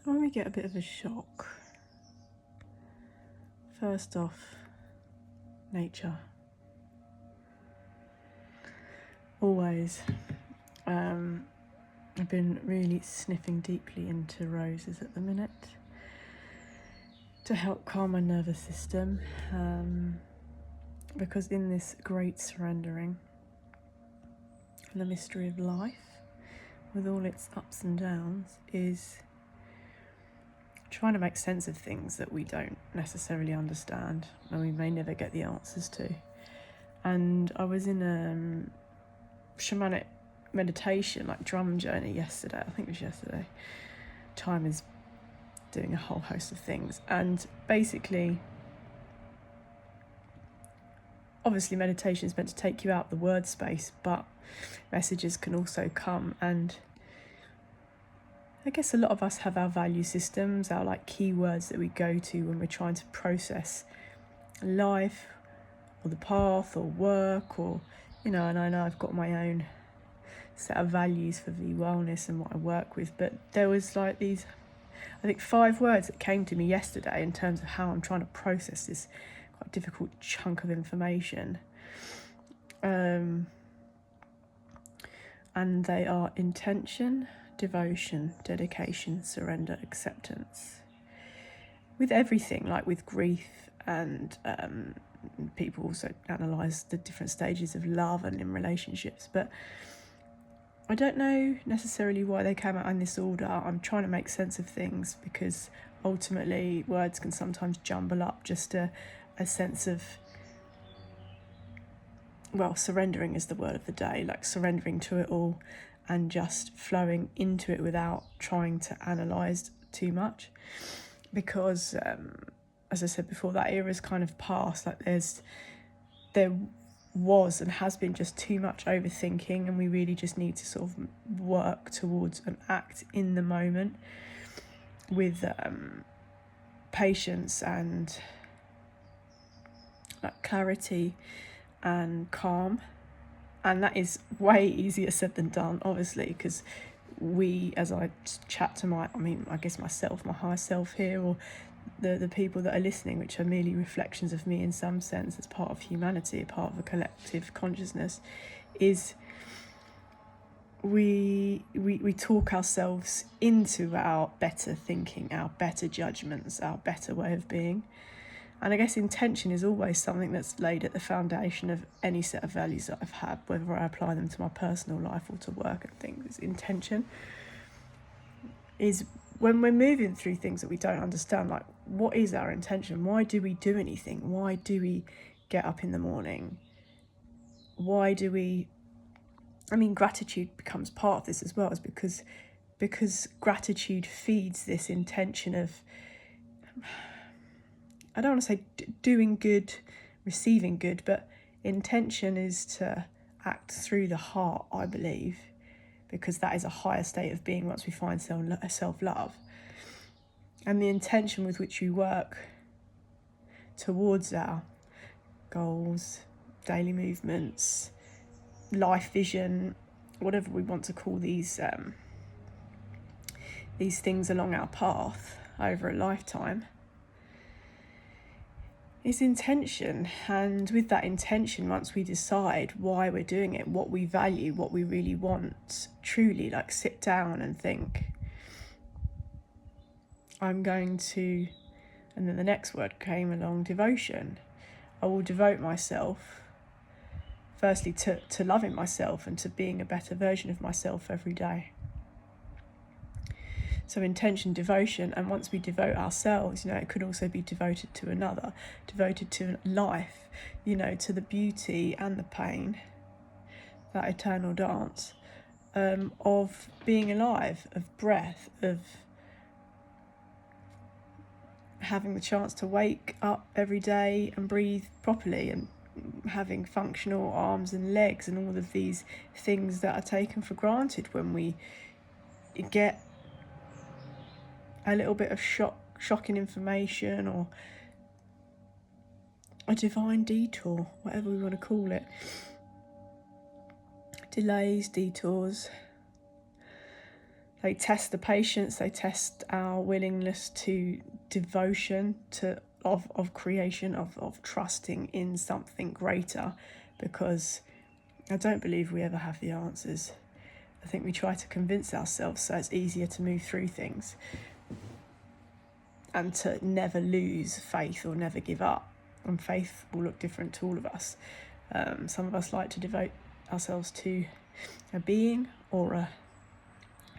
When we get a bit of a shock, first off, nature. Always. I've been really sniffing deeply into roses at the minute to help calm my nervous system, because in this great surrendering, the mystery of life, with all its ups and downs, is trying to make sense of things that we don't necessarily understand and we may never get the answers to. And I was in a shamanic meditation, like drum journey yesterday. I think it was yesterday. Time is doing a whole host of things. And basically, obviously meditation is meant to take you out the word space, but messages can also come. And I guess a lot of us have our value systems, our like keywords that we go to when we're trying to process life or the path or work, or, you know, and I know I've got my own set of values for VWellness and what I work with, but there was like these, I think 5 words that came to me yesterday in terms of how I'm trying to process this quite difficult chunk of information. And they are intention, devotion, dedication, surrender, acceptance. With everything, like with grief, and people also analyse the different stages of love and in relationships, but I don't know necessarily why they came out in this order. I'm trying to make sense of things because ultimately words can sometimes jumble up just a sense of, well, surrendering is the word of the day, like surrendering to it all and just flowing into it without trying to analyse too much. Because, as I said before, that era's kind of past. Like there was and has been just too much overthinking, and we really just need to sort of work towards and act in the moment with patience and like clarity and calm. And that is way easier said than done, obviously, because we, as I chat to I guess myself, my higher self here, or the people that are listening, which are merely reflections of me in some sense as part of humanity, a part of a collective consciousness, is we talk ourselves into our better thinking, our better judgments, our better way of being. And I guess intention is always something that's laid at the foundation of any set of values that I've had, whether I apply them to my personal life or to work and things. Intention is when we're moving through things that we don't understand, like, what is our intention? Why do we do anything? Why do we get up in the morning? Why do we... gratitude becomes part of this as well, is because gratitude feeds this intention of... I don't want to say doing good, receiving good, but intention is to act through the heart, I believe, because that is a higher state of being once we find self-love. And the intention with which we work towards our goals, daily movements, life vision, whatever we want to call these things along our path over a lifetime, is intention. And with that intention, once we decide why we're doing it, what we value, what we really want, truly, like, sit down and think, I'm going to... And then the next word came along, devotion. I will devote myself firstly to loving myself and to being a better version of myself every day. So intention, devotion, and once we devote ourselves, it could also be devoted to another, devoted to life, to the beauty and the pain, that eternal dance of being alive, of breath, of having the chance to wake up every day and breathe properly, and having functional arms and legs, and all of these things that are taken for granted when we get a little bit of shocking information, or a divine detour, whatever we want to call it. Delays, detours. They test the patience, they test our willingness to devotion, of creation, of trusting in something greater, because I don't believe we ever have the answers. I think we try to convince ourselves so it's easier to move through things and to never lose faith or never give up. And faith will look different to all of us. Some of us like to devote ourselves to a being or a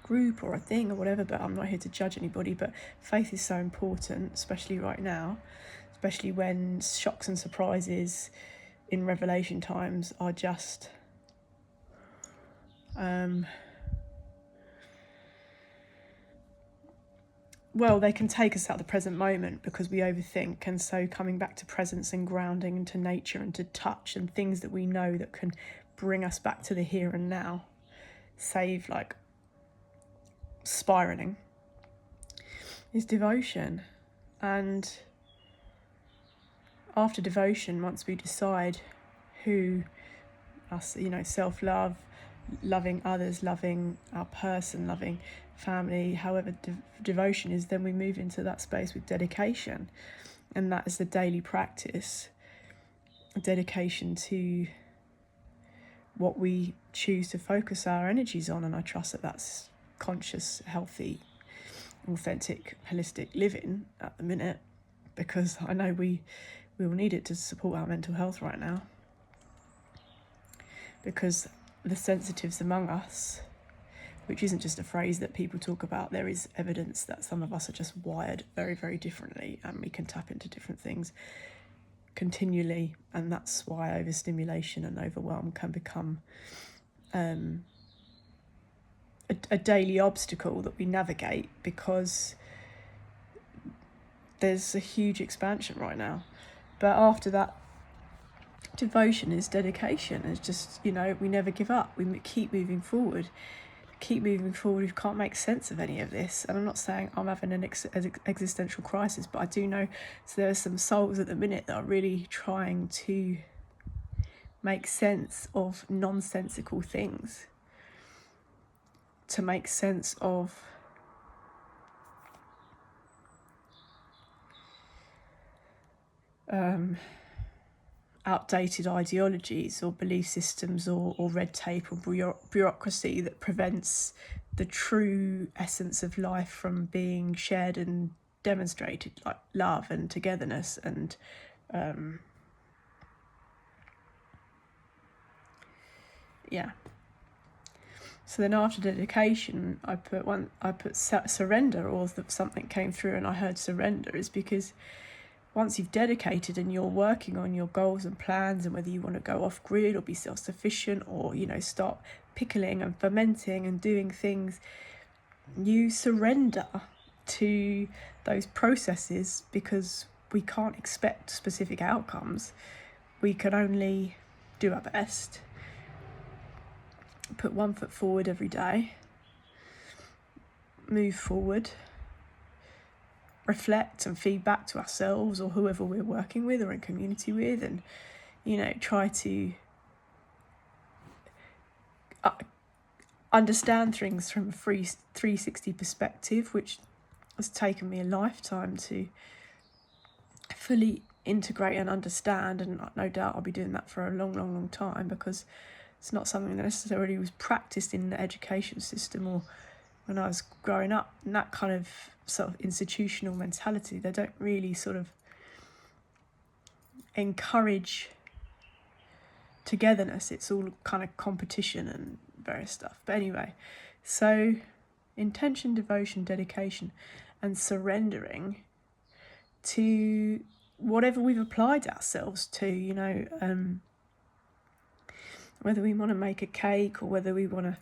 group or a thing or whatever, but I'm not here to judge anybody. But faith is so important, especially right now, especially when shocks and surprises in revelation times are just well, they can take us out of the present moment because we overthink. And so coming back to presence and grounding into nature and to touch and things that we know that can bring us back to the here and now, save like spiraling, is devotion. And after devotion, once we decide who us, self-love, loving others, loving our person, loving family, however devotion is, then we move into that space with dedication. And that is the daily practice, a dedication to what we choose to focus our energies on. And I trust that that's conscious, healthy, authentic, holistic living at the minute, because I know we will need it to support our mental health right now, because the sensitives among us, which isn't just a phrase that people talk about, there is evidence that some of us are just wired very, very differently, and we can tap into different things continually. And that's why overstimulation and overwhelm can become a daily obstacle that we navigate, because there's a huge expansion right now. But after that, devotion is dedication. It's just, we never give up. We keep moving forward. We can't make sense of any of this. And I'm not saying I'm having an existential crisis, but I do know there are some souls at the minute that are really trying to make sense of nonsensical things, to make sense of outdated ideologies or belief systems or red tape or bureaucracy that prevents the true essence of life from being shared and demonstrated, like love and togetherness and So then after dedication, I put surrender, or that something came through and I heard surrender, is because once you've dedicated and you're working on your goals and plans, and whether you want to go off grid or be self-sufficient or, start pickling and fermenting and doing things, you surrender to those processes, because we can't expect specific outcomes. We can only do our best, put one foot forward every day, move forward, reflect and feed back to ourselves or whoever we're working with or in community with, and try to understand things from a 360 perspective, which has taken me a lifetime to fully integrate and understand, and no doubt I'll be doing that for a long, long, long time, because it's not something that necessarily was practiced in the education system or when I was growing up. And that kind of sort of institutional mentality, they don't really sort of encourage togetherness. It's all kind of competition and various stuff. But anyway, so intention, devotion, dedication, and surrendering to whatever we've applied ourselves to, whether we want to make a cake or whether we want to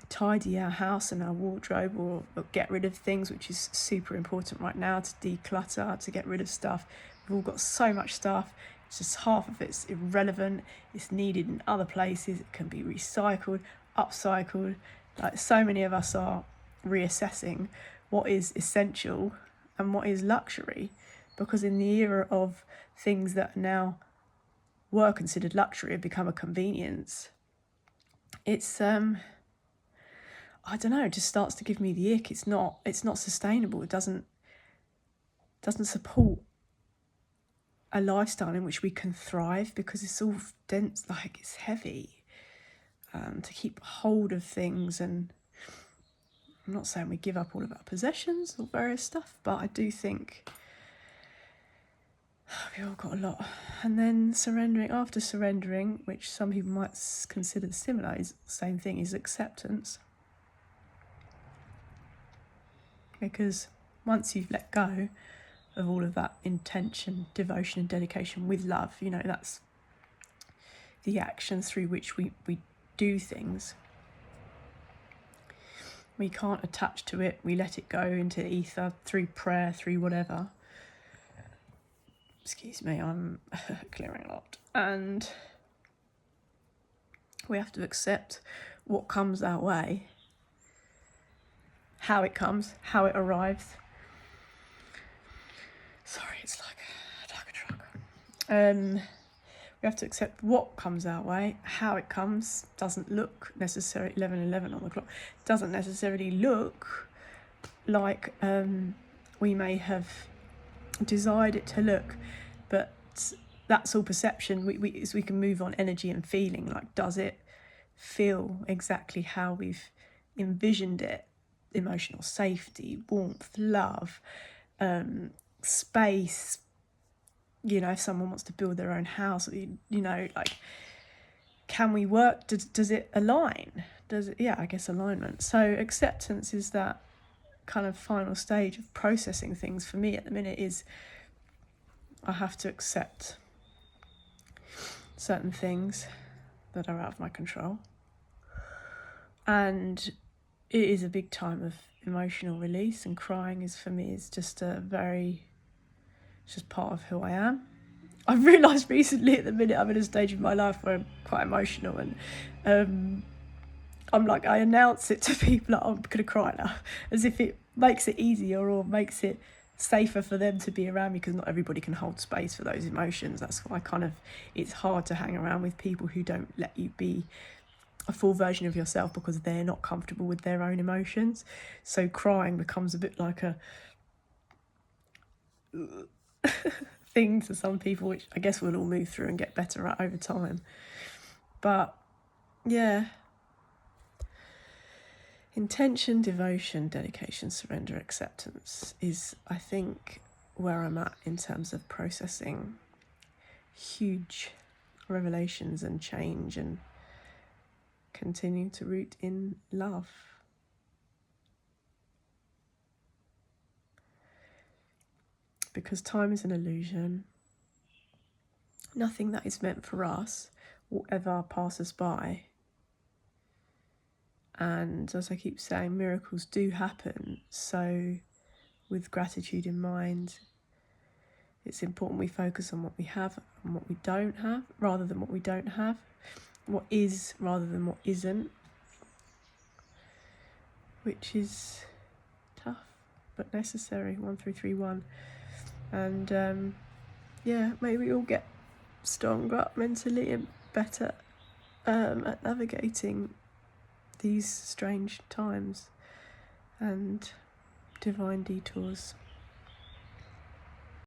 tidy our house and our wardrobe or get rid of things, which is super important right now, to declutter, to get rid of stuff. We've all got so much stuff. It's just half of it's irrelevant. It's needed in other places. It can be recycled, upcycled. Like, so many of us are reassessing what is essential and what is luxury, because in the era of things that now were considered luxury have become a convenience. It's I don't know, it just starts to give me the ick. It's not sustainable. It doesn't support a lifestyle in which we can thrive, because it's all dense, like it's heavy, to keep hold of things. And I'm not saying we give up all of our possessions or various stuff, but I do think we all got a lot. And then after surrendering, which some people might consider similar, is the same thing, is acceptance. Because once you've let go of all of that intention, devotion and dedication with love, that's the action through which we do things. We can't attach to it. We let it go into ether through prayer, through whatever. Excuse me, I'm clearing a lot. And we have to accept what comes our way, how it comes, how it arrives. Sorry, it's like a truck. We have to accept what comes our way, how it comes. Doesn't look necessarily 11:11 on the clock. Doesn't necessarily look like we may have desired it to look, but that's all perception. We can move on energy and feeling. Like, does it feel exactly how we've envisioned it? Emotional safety, warmth, love, space. If someone wants to build their own house, like, can we work? Does it align? I guess alignment. So acceptance is that kind of final stage of processing things for me at the minute. Is I have to accept certain things that are out of my control. And it is a big time of emotional release, and crying is, for me, is just it's just part of who I am. I've realised recently, at the minute, I'm in a stage of my life where I'm quite emotional, and I'm like, I announce it to people, like, I'm going to cry now, as if it makes it easier or makes it safer for them to be around me, because not everybody can hold space for those emotions. That's why it's hard to hang around with people who don't let you be a full version of yourself, because they're not comfortable with their own emotions. So crying becomes a bit like a thing to some people, which I guess we'll all move through and get better at over time. But yeah, intention, devotion, dedication, surrender, acceptance is, I think, where I'm at in terms of processing huge revelations and change, and continue to root in love. Because time is an illusion. Nothing that is meant for us will ever pass us by. And as I keep saying, miracles do happen. So with gratitude in mind, it's important we focus on what we have and what we don't have, rather than what we don't have. What is rather than what isn't. Which is tough, but necessary. 1331. And maybe we all get stronger mentally and better at navigating these strange times and divine detours.